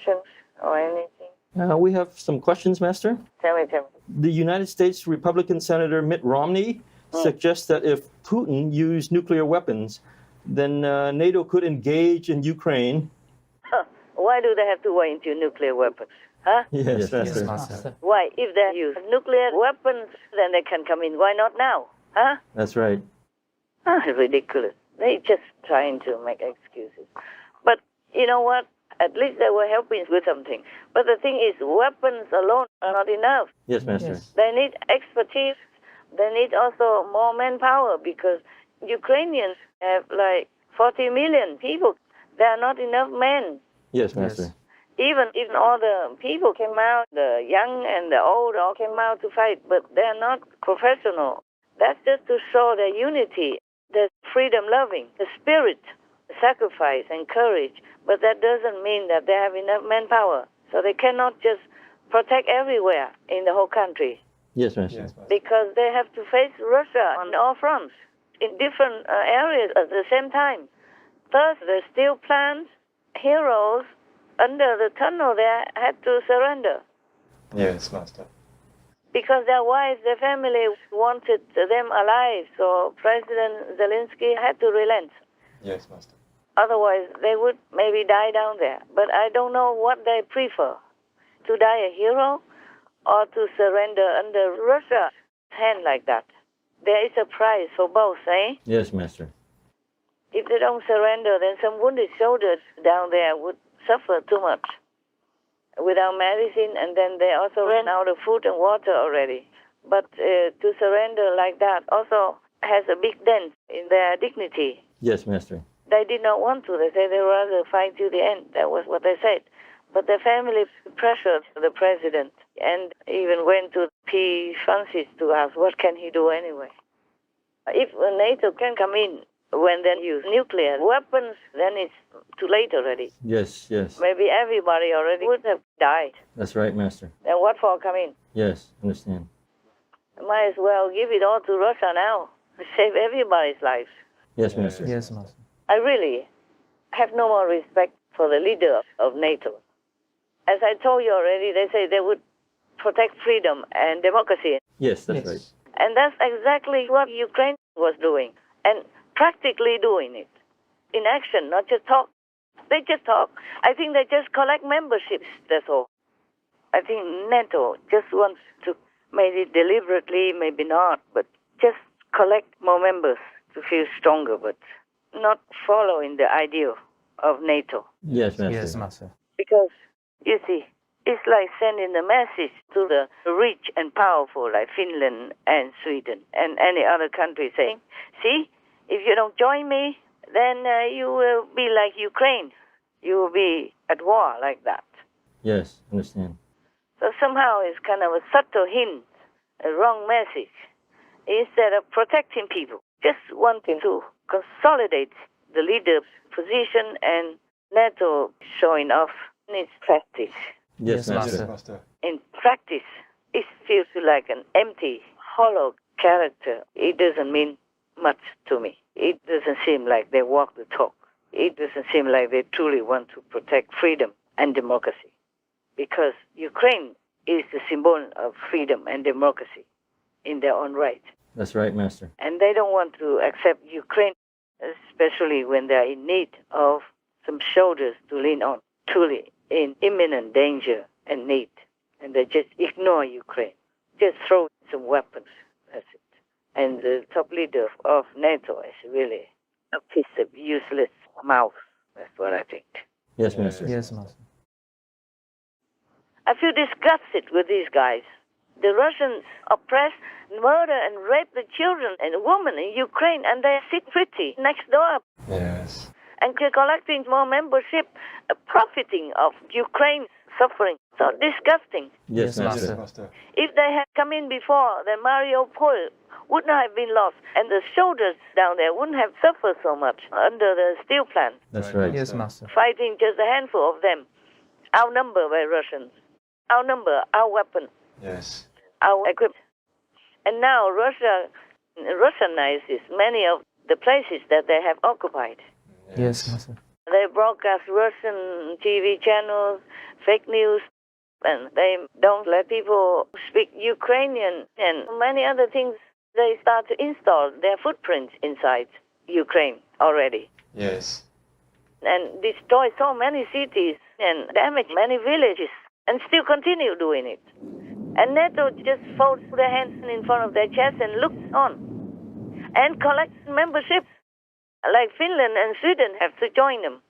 questions or anything? We have some questions, Master. Tell me. The United States Republican Senator Mitt Romney suggests that if Putin used nuclear weapons, then NATO could engage in Ukraine. Why do they have to go into nuclear weapons? Huh? Yes, Master. Master. Why? If they use nuclear weapons, then they can come in. Why not now? Huh? That's right. Ridiculous. They just trying to make excuses. But you know what? At least they were helping with something. But the thing is, weapons alone are not enough. Yes, Master. Yes. They need expertise. They need also more manpower because Ukrainians have like 40 million people. There are not enough men. Yes, Master. Yes. Even all the people came out, the young and the old all came out to fight, but they're not professional. That's just to show their unity, their freedom-loving, the spirit, the sacrifice and courage. But that doesn't mean that they have enough manpower. So they cannot just protect everywhere in the whole country Yes, Master. Yes, Master. because they have to face Russia on all fronts in different areas at the same time. First, the steel plant heroes under the tunnel there had to surrender Yes, Master. because their wives, their family wanted them alive. So President Zelensky had to relent. Yes, Master. Otherwise, they would maybe die down there. But I don't know what they prefer, to die a hero or to surrender under Russia's hand like that. There is a price for both, eh? Yes, Master. If they don't surrender, then some wounded soldiers down there would suffer too much without medicine, and then they also ran out of food and water already. But to surrender like that also has a big dent in their dignity. Yes, Master. They did not want to. They said they'd rather fight to the end. That was what they said. But the family pressured the president and even went to P. Francis to ask, what can he do anyway? If NATO can come in when they use nuclear weapons, then it's too late already. Yes, yes. Maybe everybody already would have died. That's right, Master. Then what for come in? Yes, understand. Might as well give it all to Russia now. Save everybody's lives. Yes, Master. Yes, Master. I really have no more respect for the leader of NATO. As I told you already, they say they would protect freedom and democracy. Yes, that's Yes. right. And that's exactly what Ukraine was doing, and practically doing it in action, not just talk. They just talk. I think they just collect memberships, that's all. I think NATO just wants to, maybe deliberately, maybe not, but just collect more members to feel stronger, but not following the ideal of NATO. Yes, Master. Yes, Master. Because, you see, it's like sending a message to the rich and powerful like Finland and Sweden and any other country saying, see, if you don't join me, then you will be like Ukraine. You will be at war like that. Yes, understand. So somehow it's kind of a subtle hint, a wrong message. Instead of protecting people, just wanting to consolidate the leader's position and NATO showing off its practice. Yes, Yes, Master. Master. Master. In practice, it feels like an empty, hollow character. It doesn't mean much to me. It doesn't seem like they walk the talk. It doesn't seem like they truly want to protect freedom and democracy. Because Ukraine is the symbol of freedom and democracy in their own right. That's right, Master. And they don't want to accept Ukraine, especially when they're in need of some shoulders to lean on, truly in imminent danger and need. And they just ignore Ukraine. Just throw some weapons. That's it. And the top leader of NATO is really a piece of useless mouth. That's what I think. Yes, Master. Yes, Master. I feel disgusted with these guys. The Russians oppress, murder, and rape the children and women in Ukraine, and they sit pretty next door. Yes. And they're collecting more membership, profiting of Ukraine's suffering. So disgusting. Yes, Master. Yes, Master. If they had come in before, then Mariupol would not have been lost, and the soldiers down there wouldn't have suffered so much under the steel plant, That's right. Yes, Master. fighting just a handful of them, outnumbered by Russians, outnumbered, outweaponed, Yes. out-equipped. And now Russia Russianizes many of the places that they have occupied. Yes, Master. They broadcast Russian TV channels, fake news, and they don't let people speak Ukrainian and many other things. They start to install their footprints inside Ukraine already Yes. and destroy so many cities and damage many villages and still continue doing it. And NATO just folds their hands in front of their chest and looks on and collects memberships. Like Finland and Sweden have to join them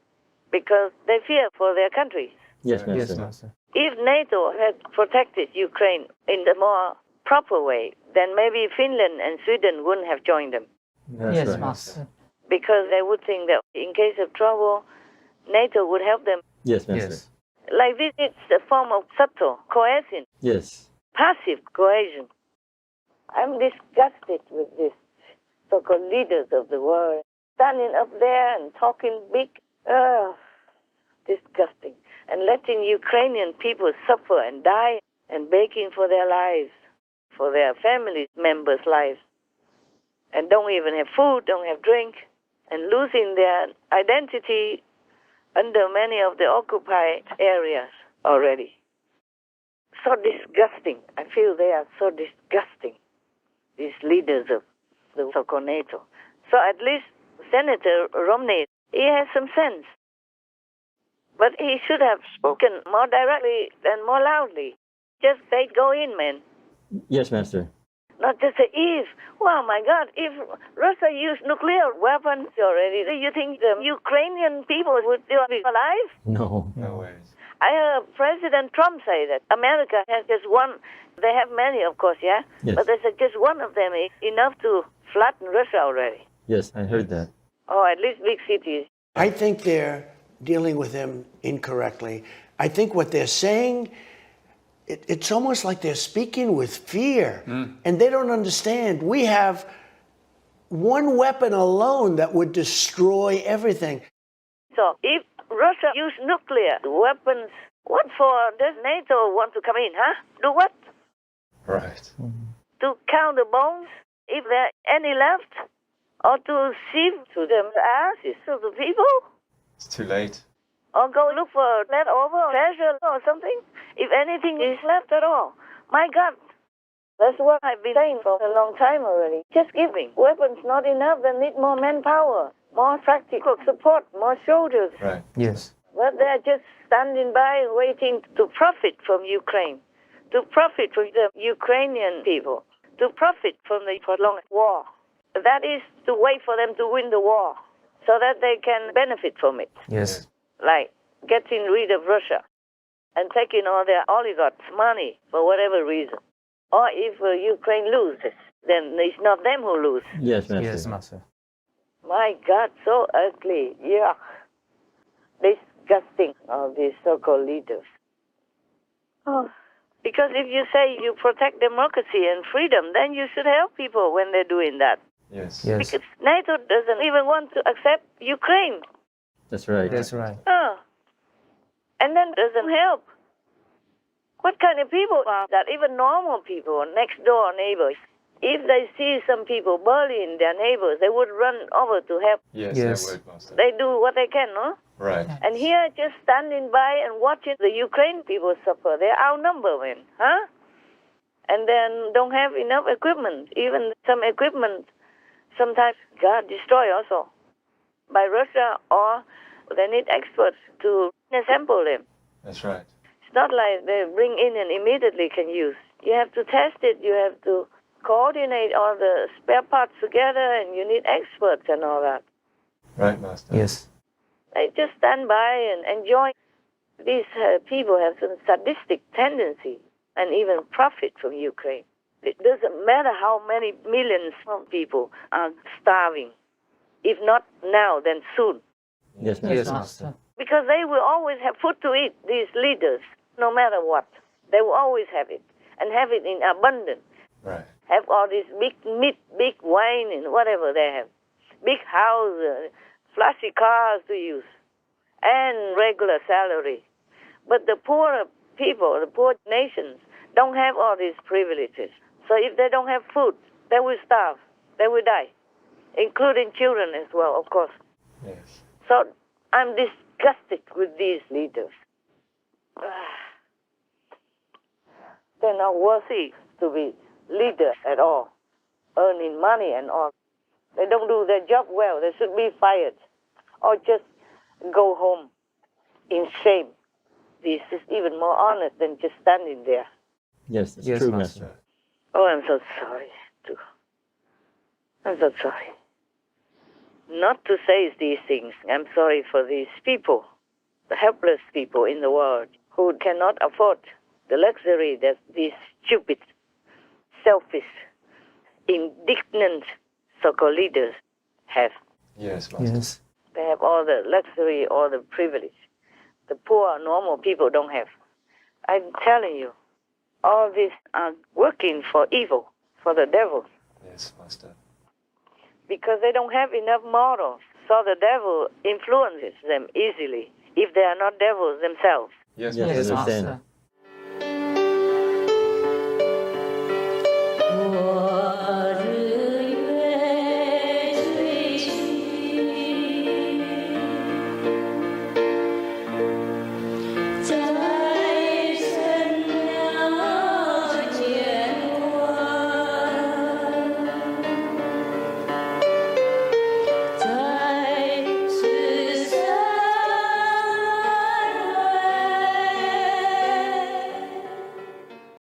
because they fear for their countries. Yes, Master. Yes, Master. If NATO had protected Ukraine in the more proper way, then maybe Finland and Sweden wouldn't have joined them That's Yes, right. Master. because they would think that in case of trouble, NATO would help them. Yes, Master. Yes. Like this, it's a form of subtle coercion, Yes. passive coercion. I'm disgusted with this so-called leaders of the world standing up there and talking big. Disgusting. And letting Ukrainian people suffer and die and begging for their lives, for their family members' lives. And don't even have food, don't have drink, and losing their identity under many of the occupied areas already. So disgusting. I feel they are so disgusting, these leaders of the so-called NATO. So at least Senator Romney, he has some sense. But he should have spoken more directly and more loudly. Just say, go in, man. Yes, Master. Not just say, if. Wow, my God, if Russia used nuclear weapons already, do you think the Ukrainian people would still be alive? No. No ways. I heard President Trump say that America has just one. They have many, of course, yeah? Yes. But they said just one of them is enough to flatten Russia already. Yes, I heard that. Or at least big cities. I think they're dealing with him incorrectly. I think what they're saying, it's almost like they're speaking with fear, and they don't understand. We have one weapon alone that would destroy everything. So if Russia used nuclear weapons, what for does NATO want to come in, huh? Do what? Right. To count the bones, if there are any left? Or to sieve to the ashes of the people? It's too late. Or go look for leftover treasure or something? If anything is left at all. My God, that's what I've been saying for a long time already. Just giving weapons not enough, they need more manpower, more practical support, more soldiers. Right. Yes. But they're just standing by waiting to profit from Ukraine, to profit from the Ukrainian people, to profit from the prolonged war. That is to wait for them to win the war so that they can benefit from it. Yes. Like getting rid of Russia and taking all their oligarchs' money for whatever reason. Or if Ukraine loses, then it's not them who lose. Yes, Master. Yes, Master. My God, so ugly. Yuck. Disgusting, all these so-called leaders. Oh. Because if you say you protect democracy and freedom, then you should help people when they're doing that. Yes. Yes. Because NATO doesn't even want to accept Ukraine. That's right. That's right. Oh. And then doesn't help. What kind of people are that? Even normal people, next door neighbors. If they see some people bullying their neighbors, they would run over to help. Yes, Yes. they would, Master. They do what they can, no? Right. And here, just standing by and watching the Ukraine people suffer. They're outnumbered, man, huh? And then don't have enough equipment. Even some equipment sometimes got destroyed also by Russia, or they need experts to assemble them. That's right. It's not like they bring in and immediately can use. You have to test it. You have to coordinate all the spare parts together, and you need experts and all that. Right, Master. Yes. They just stand by and enjoy. These people have some sadistic tendency and even profit from Ukraine. It doesn't matter how many millions of people are starving. If not now, then soon. Yes, Master. Yes, Master. Because they will always have food to eat, these leaders, no matter what. They will always have it, and have it in abundance. Right. Have all this big meat, big wine, and whatever they have. Big house, flashy cars to use, and regular salary. But the poorer people, the poor nations, don't have all these privileges. So if they don't have food, they will starve. They will die, including children as well, of course. Yes. So I'm disgusted with these leaders. They're not worthy to be leaders at all, earning money and all. They don't do their job well. They should be fired or just go home in shame. This is even more honest than just standing there. Yes, it's Yes, true, Master. Master. Oh, I'm so sorry, too. I'm so sorry. Not to say these things. I'm sorry for these people, the helpless people in the world who cannot afford the luxury that these stupid, selfish, indignant so-called leaders have. Yes, Master. Yes. They have all the luxury, all the privilege. The poor, normal people don't have. I'm telling you, all these are working for evil, for the devil, Yes, Master. because they don't have enough morals. So the devil influences them easily if they are not devils themselves. Yes, Yes, Yes, Master. understand. Master.